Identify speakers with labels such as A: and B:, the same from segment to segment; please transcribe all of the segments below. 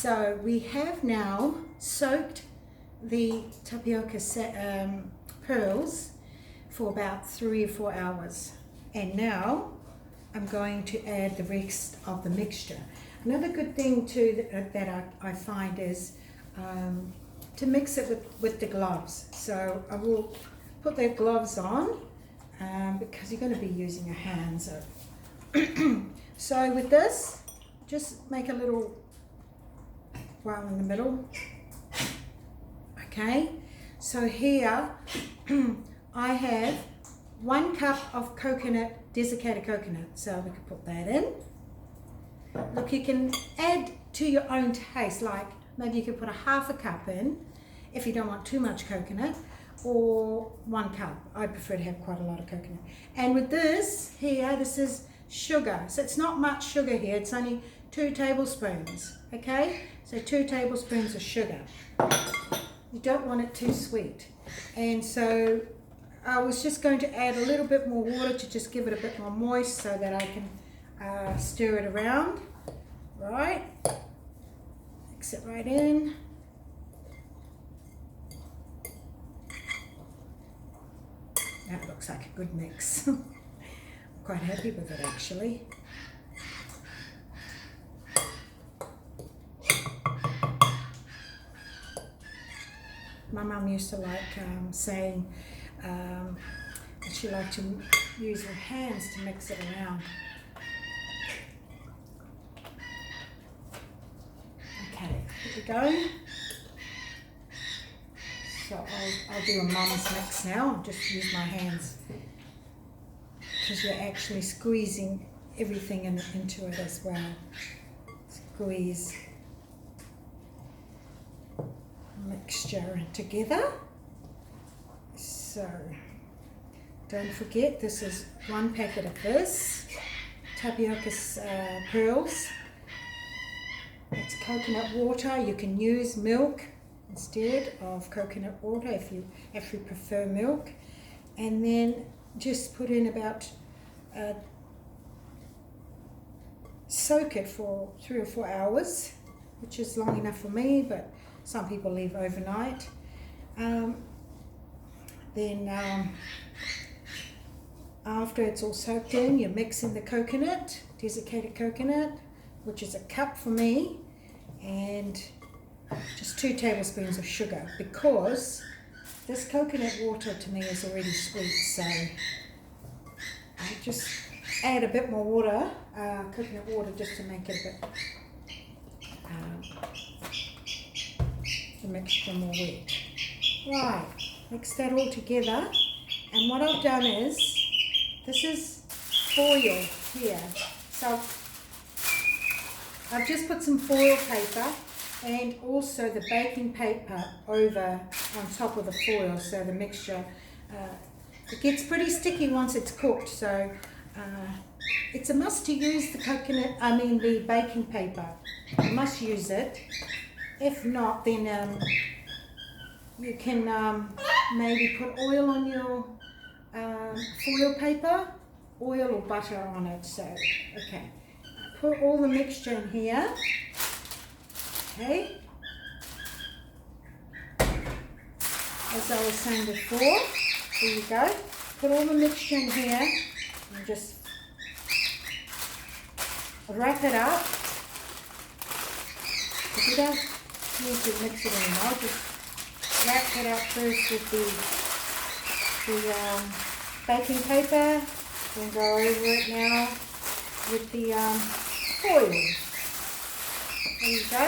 A: So we have now soaked the tapioca pearls for about 3 or 4 hours, and now I'm going to add the rest of the mixture. Another good thing too that I find is to mix it with the gloves. So I will put the gloves on because you're going to be using your hands. So with this, just make a little well in the middle. Okay, so here I have 1 cup of coconut, desiccated coconut, so we could put that in. Look, you can add to your own taste, like maybe you could put a half a cup in if you don't want too much coconut, or 1 cup. I prefer to have quite a lot of coconut. And with this here, this is sugar. So it's not much sugar here, it's only 2 tablespoons, okay? So 2 tablespoons of sugar. You don't want it too sweet. And so I was just going to add a little bit more water to just give it a bit more moist so that I can stir it around, right? Mix it right in. That looks like a good mix. I'm quite happy with it actually. My mum used to like saying that she liked to use her hands to mix it around. Okay, here we go. So I'll do a mum's mix now. I'll just use my hands because you're actually squeezing everything into it as well. Squeeze mixture together. So don't forget, this is 1 packet of this tapioca pearls. It's coconut water. You can use milk instead of coconut water if you prefer milk, and then just put in about soak it for 3 or 4 hours, which is long enough for me, but some people leave overnight. Then after it's all soaked in, you mix in the coconut, desiccated coconut, which is 1 cup for me, and just 2 tablespoons of sugar, because this coconut water to me is already sweet, so I just add a bit more water, coconut water, just to make it a bit the mixture more wet. Right, mix that all together, and what I've done is, this is foil here, so I've just put some foil paper and also the baking paper over on top of the foil, so the mixture it gets pretty sticky once it's cooked, so it's a must to use the baking paper. You must use it. If not, then you can maybe put oil on your foil paper, oil or butter on it. So, okay, put all the mixture in here. Okay, as I was saying before, there you go. Put all the mixture in here and just wrap it up. If you don't need to mix it anymore, just wrap it up first with the baking paper, and go over it now with the foil. There you go.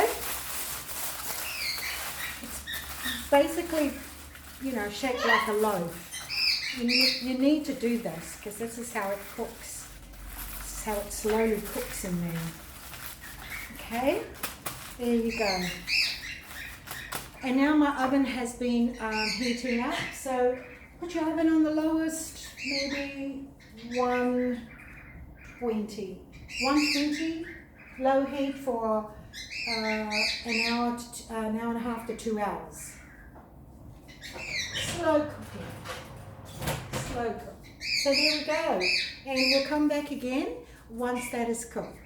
A: It's basically, shaped like a loaf. You need to do this because this is how it cooks. This is how it slowly cooks in there. Okay, there you go. And now my oven has been heating up, so put your oven on the lowest, maybe 120. 120, low heat for an hour and a half to 2 hours. Slow cooking. Slow cook. So there we go. And we'll come back again once that is cooked.